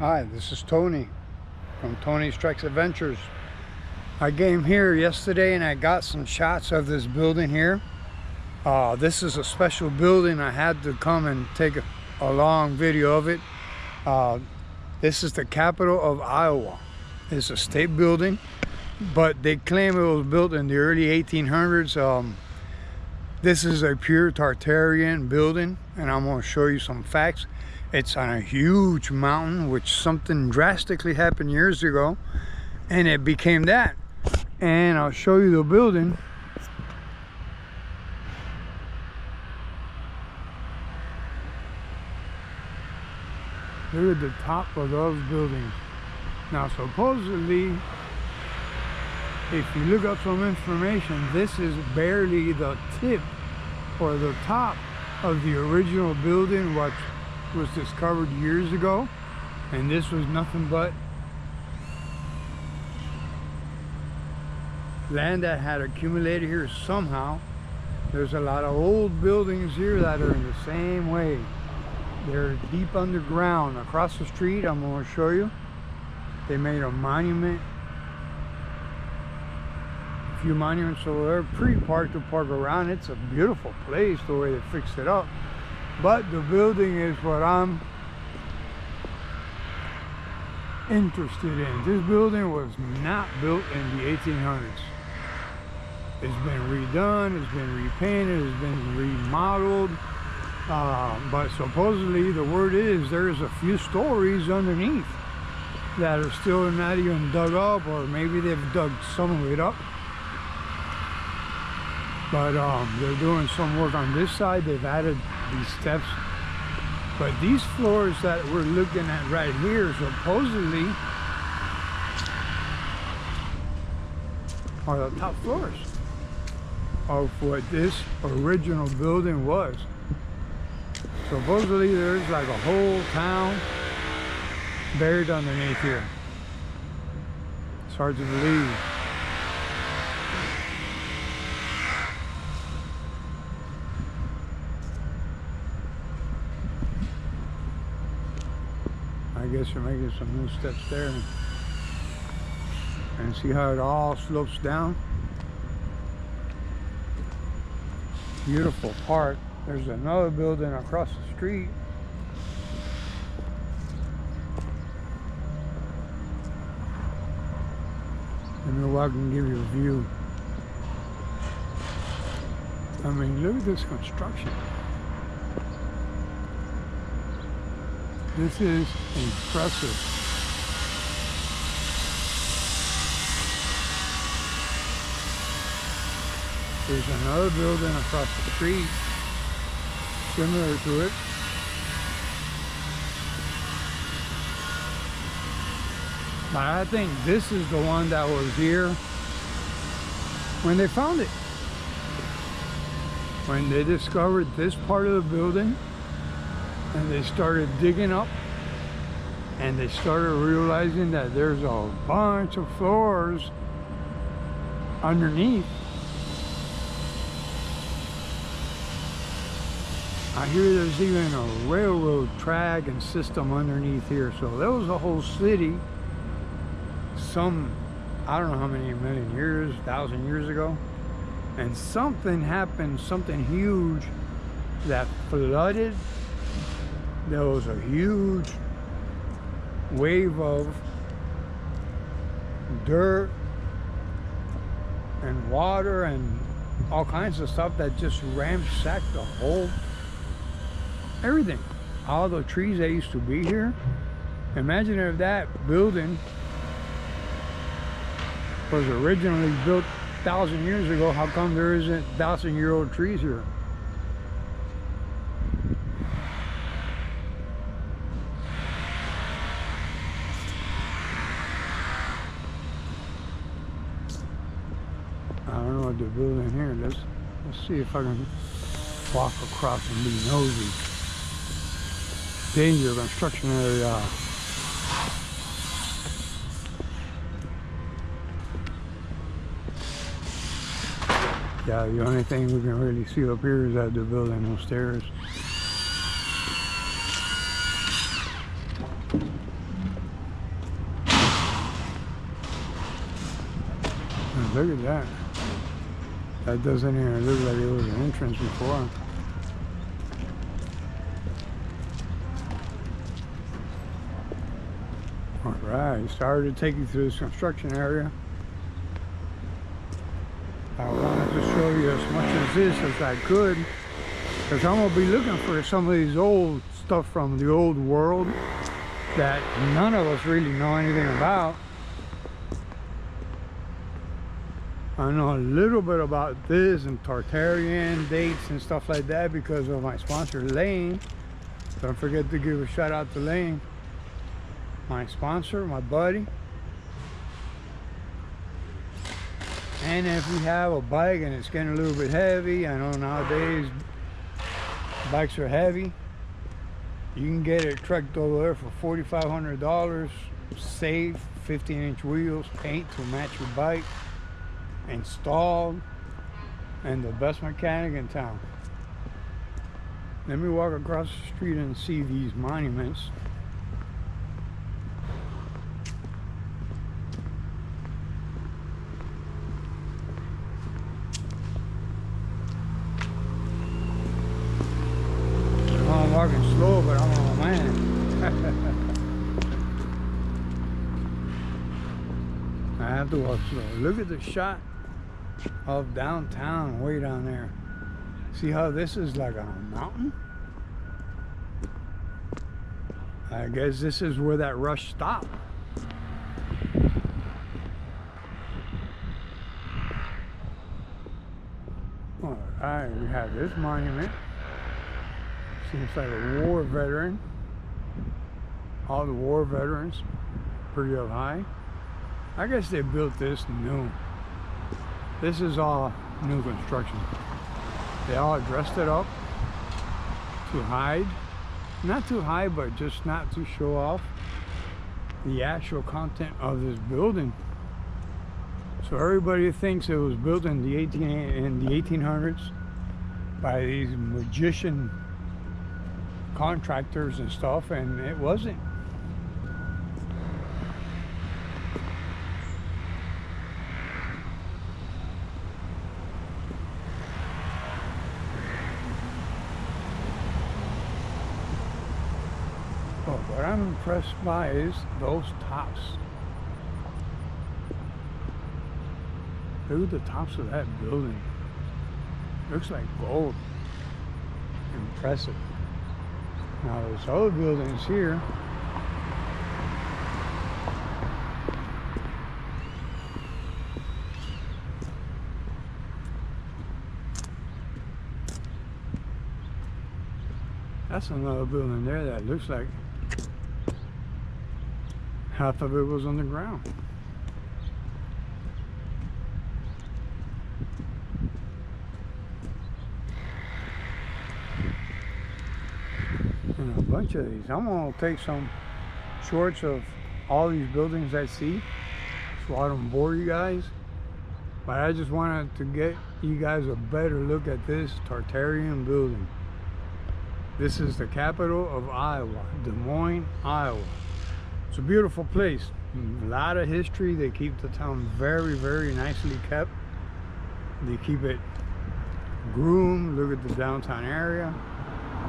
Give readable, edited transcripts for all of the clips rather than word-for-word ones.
Hi, this is Tony from Tony's Treks Adventures. I came here yesterday and I got some shots of this building here. This is a special building. I had to come and take a long video of it. This is the capital of Iowa. It's a state building, but they claim it was built in the early 1800s. This is a pure Tartarian building, and I'm going to show you some facts. It's on a huge mountain, which something drastically happened years ago, and it became that. And I'll show you the building. Look at the top of those buildings. Now, supposedly, if you look up some information, this is barely the tip or the top of the original building, which was discovered years ago, and this was nothing but land that had accumulated here somehow. There's a lot of old buildings here that are in the same way. They're deep underground. Across the street, I'm going to show you, they made a monument, a few monuments over there, pretty park to park around. It's a beautiful place the way they fixed it up. But the building is what I'm interested in. This building was not built in the 1800s. It's been redone, it's been repainted, it's been remodeled. But supposedly the word is there's a few stories underneath that are still not even dug up, or maybe they've dug some of it up. But they're doing some work on this side. They've added these steps, but these floors that we're looking at right here supposedly are the top floors of what this original building was. Supposedly there's like a whole town buried underneath here. It's hard to believe. I guess you're making some new steps there, and see how it all slopes down. Beautiful park. There's another building across the street. Let me walk and give you a view. I mean, look at this construction. This is impressive. There's another building across the street similar to it. But I think this is the one that was here when they found it. When they discovered this part of the building, and they started digging up, and they started realizing that there's a bunch of floors underneath. I hear there's even a railroad track and system underneath here. So there was a whole city I don't know how many million years, 1,000 years ago, and something happened, something huge that flooded. There was a huge wave of dirt and water and all kinds of stuff that just ransacked the whole everything. All the trees that used to be here. Imagine if that building was originally built 1,000 years ago. How come there isn't 1,000-year-old trees here? I don't know what they're building here. Let's see if I can walk across and be nosy. Danger construction area. Yeah, the only thing we can really see up here is that they're building those stairs. Look at that. That doesn't even look like it was an entrance before. Alright, started to take you through this construction area. I wanted to show you as much of this as I could, because I'm going to be looking for some of these old stuff from the old world that none of us really know anything about. I know a little bit about this and Tartarian dates and stuff like that because of my sponsor Lane. Don't forget to give a shout out to Lane, my sponsor, my buddy. And if you have a bike and it's getting a little bit heavy, I know nowadays bikes are heavy, you can get it trucked over there for $4,500, safe, 15-inch wheels, paint to match your bike, installed, and the best mechanic in town. Let me walk across the street and see these monuments. I'm walking slow, but I'm a man. I have to walk slow. Look at the shot of downtown way down there. See how this is like a mountain? I guess this is where that rush stopped. Alright, we have this monument. Seems like a war veteran. All the war veterans, pretty up high. I guess they built this new. This is all new construction. They all dressed it up to hide. Not to hide, but just not to show off the actual content of this building. So everybody thinks it was built in the 1800s by these magician contractors and stuff, and it wasn't. But what I'm impressed by is those tops. Look at the tops of that building. Looks like gold. Impressive. Now there's other buildings here. That's another building there that looks like half of it was on the ground. And a bunch of these. I'm gonna take some shorts of all these buildings I see, so I don't bore you guys. But I just wanted to get you guys a better look at this Tartarian building. This is the capital of Iowa, Des Moines, Iowa. It's a beautiful place. A lot of history. They keep the town very, very nicely kept. They keep it groomed. Look at the downtown area.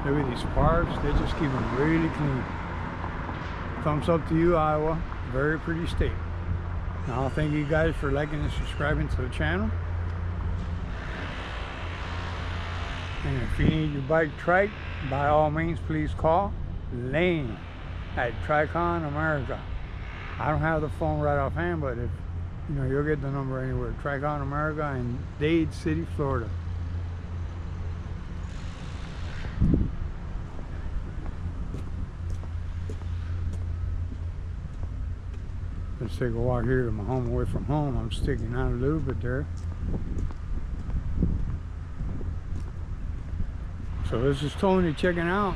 Look at these parks. They just keep them really clean. Thumbs up to you, Iowa. Very pretty state. Now, thank you guys for liking and subscribing to the channel. And if you need your bike trike, by all means, please call Lane at Tricon America. I don't have the phone right offhand, but if you know, you'll get the number anywhere. Tricon America in Dade City, Florida. Let's take a walk here to my home away from home. I'm sticking out a little bit there. So this is Tony checking out.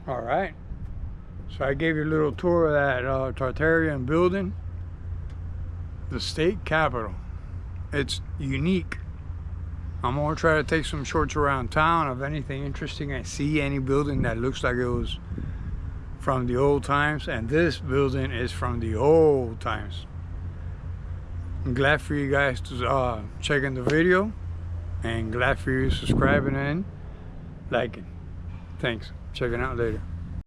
All right. So I gave you a little tour of that Tartarian building. The state capitol. It's unique. I'm gonna try to take some shorts around town of anything interesting I see, any building that looks like it was from the old times, and this building is from the old times. I'm glad for you guys to checking the video, and glad for you subscribing and liking. Thanks. Check it out later.